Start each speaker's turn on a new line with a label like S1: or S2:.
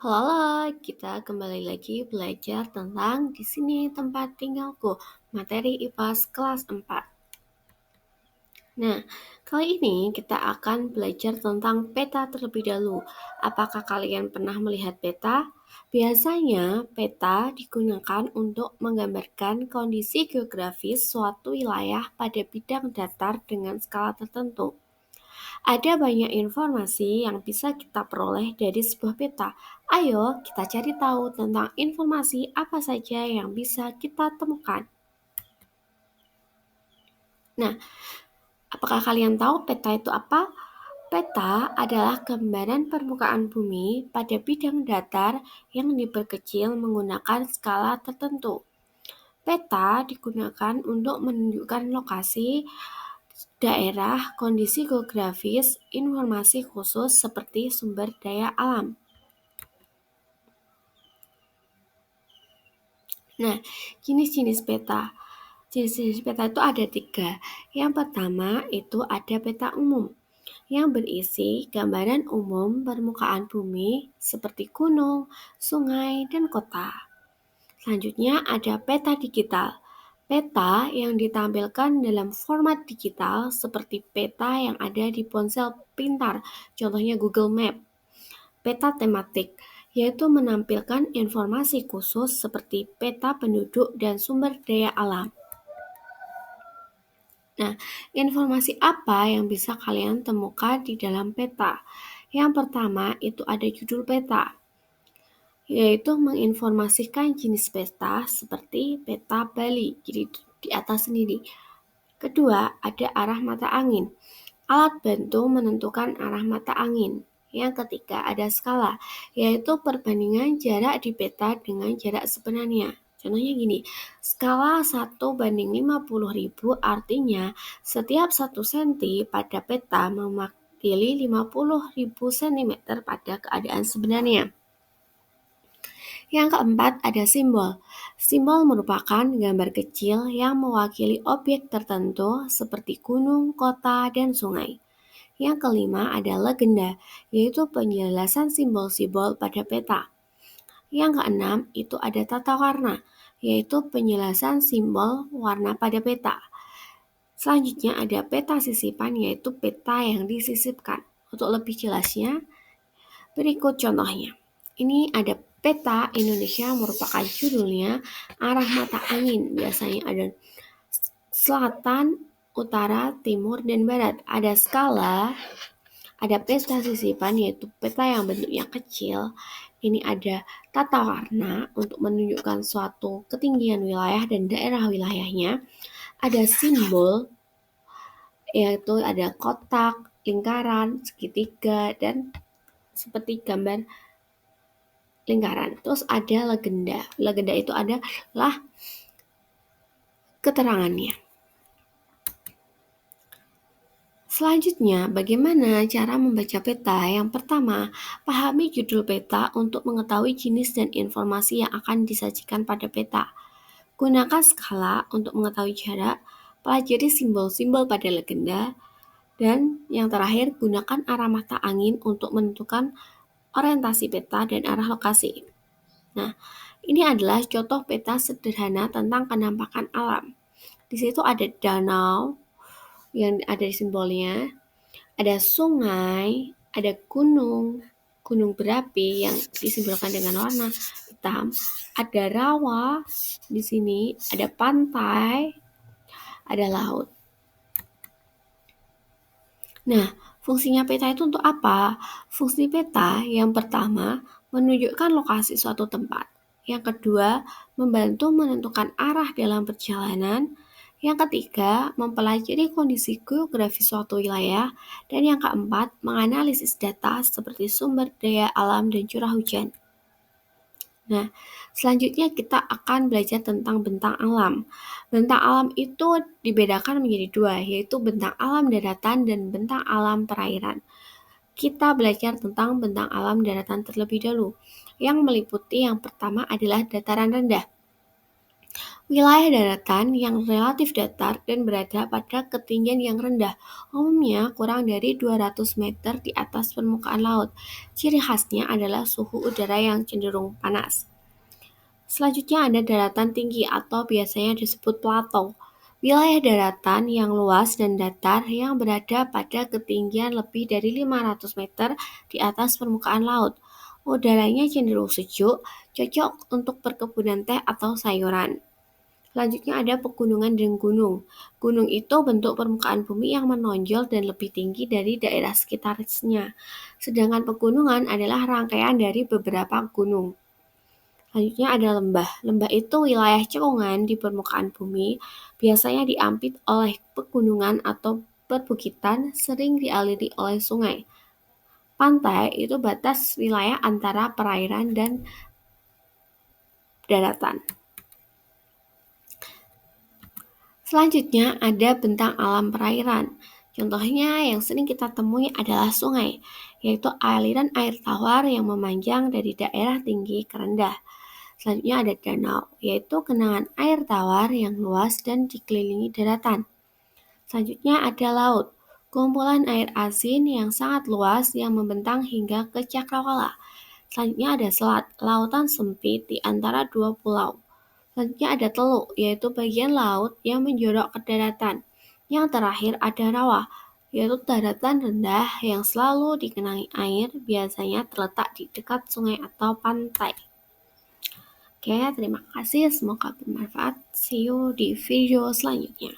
S1: Halo, kita kembali lagi belajar tentang di sini tempat tinggalku, materi IPAS kelas 4. Nah, kali ini kita akan belajar tentang peta terlebih dahulu. Apakah kalian pernah melihat peta? Biasanya, peta digunakan untuk menggambarkan kondisi geografis suatu wilayah pada bidang datar dengan skala tertentu. Ada banyak informasi yang bisa kita peroleh dari sebuah peta. Ayo kita cari tahu tentang informasi apa saja yang bisa kita temukan. Nah, apakah kalian tahu peta itu apa? Peta adalah gambaran permukaan bumi pada bidang datar yang diperkecil menggunakan skala tertentu. Peta digunakan untuk menunjukkan lokasi daerah, kondisi geografis, informasi khusus seperti sumber daya alam. Nah, jenis-jenis peta. Jenis-jenis peta itu ada 3. Yang pertama itu ada peta umum, yang berisi gambaran umum permukaan bumi seperti gunung, sungai, dan kota. Selanjutnya ada peta digital. Peta yang ditampilkan dalam format digital seperti peta yang ada di ponsel pintar, contohnya Google Map. Peta tematik, yaitu menampilkan informasi khusus seperti peta penduduk dan sumber daya alam. Nah, informasi apa yang bisa kalian temukan di dalam peta? Yang pertama itu ada judul peta, yaitu menginformasikan jenis peta seperti peta Bali, jadi di atas sendiri. Kedua, ada arah mata angin. Alat bantu menentukan arah mata angin. Yang ketiga ada skala, yaitu perbandingan jarak di peta dengan jarak sebenarnya. Contohnya gini, skala 1:50.000 artinya setiap 1 cm pada peta mewakili 50.000 cm pada keadaan sebenarnya. Yang keempat ada simbol. Simbol merupakan gambar kecil yang mewakili objek tertentu seperti gunung, kota, dan sungai. Yang kelima ada legenda, yaitu penjelasan simbol-simbol pada peta. Yang keenam itu ada tata warna, yaitu penjelasan simbol warna pada peta. Selanjutnya ada peta sisipan, yaitu peta yang disisipkan. Untuk lebih jelasnya, berikut contohnya. Ini ada peta Indonesia merupakan judulnya arah mata angin. Biasanya ada selatan, utara, timur, dan barat. Ada skala, ada peta sisipan yaitu peta yang bentuknya kecil. Ini ada tata warna untuk menunjukkan suatu ketinggian wilayah dan daerah wilayahnya. Ada simbol yaitu ada kotak, lingkaran, segitiga, dan seperti gambar lingkaran. Terus ada legenda. Legenda itu adalah keterangannya. Selanjutnya, bagaimana cara membaca peta? Yang pertama, pahami judul peta untuk mengetahui jenis dan informasi yang akan disajikan pada peta. Gunakan skala untuk mengetahui jarak, pelajari simbol-simbol pada legenda, dan yang terakhir, gunakan arah mata angin untuk menentukan orientasi peta dan arah lokasi. Nah, ini adalah contoh peta sederhana tentang penampakan alam. Di situ ada danau yang ada di simbolnya, ada sungai, ada gunung, gunung berapi yang disimbolkan dengan warna hitam, ada rawa di sini, ada pantai, ada laut. Nah, fungsinya peta itu untuk apa? Fungsi peta yang pertama menunjukkan lokasi suatu tempat. Yang kedua, membantu menentukan arah dalam perjalanan. Yang ketiga, mempelajari kondisi geografis suatu wilayah. Dan yang keempat, menganalisis data seperti sumber daya alam dan curah hujan. Nah, selanjutnya kita akan belajar tentang bentang alam. Bentang alam itu dibedakan menjadi 2, yaitu bentang alam daratan dan bentang alam perairan. Kita belajar tentang bentang alam daratan terlebih dahulu, yang meliputi yang pertama adalah dataran rendah. Wilayah daratan yang relatif datar dan berada pada ketinggian yang rendah, umumnya kurang dari 200 meter di atas permukaan laut. Ciri khasnya adalah suhu udara yang cenderung panas. Selanjutnya ada daratan tinggi atau biasanya disebut plateau. Wilayah daratan yang luas dan datar yang berada pada ketinggian lebih dari 500 meter di atas permukaan laut. Udaranya cenderung sejuk, cocok untuk perkebunan teh atau sayuran. Selanjutnya ada pegunungan dan gunung. Gunung itu bentuk permukaan bumi yang menonjol dan lebih tinggi dari daerah sekitarnya. Sedangkan pegunungan adalah rangkaian dari beberapa gunung. Selanjutnya ada lembah. Lembah itu wilayah cekungan di permukaan bumi, biasanya diapit oleh pegunungan atau perbukitan, sering dialiri oleh sungai. Pantai itu batas wilayah antara perairan dan daratan. Selanjutnya ada bentang alam perairan. Contohnya yang sering kita temui adalah sungai, yaitu aliran air tawar yang memanjang dari daerah tinggi ke rendah. Selanjutnya ada danau, yaitu genangan air tawar yang luas dan dikelilingi daratan. Selanjutnya ada laut, kumpulan air asin yang sangat luas yang membentang hingga ke cakrawala. Selanjutnya ada selat, lautan sempit di antara dua pulau. Selanjutnya ada teluk, yaitu bagian laut yang menjorok ke daratan. Yang terakhir ada rawa, yaitu daratan rendah yang selalu dikenangi air, biasanya terletak di dekat sungai atau pantai. Oke, terima kasih. Semoga bermanfaat. See you di video selanjutnya.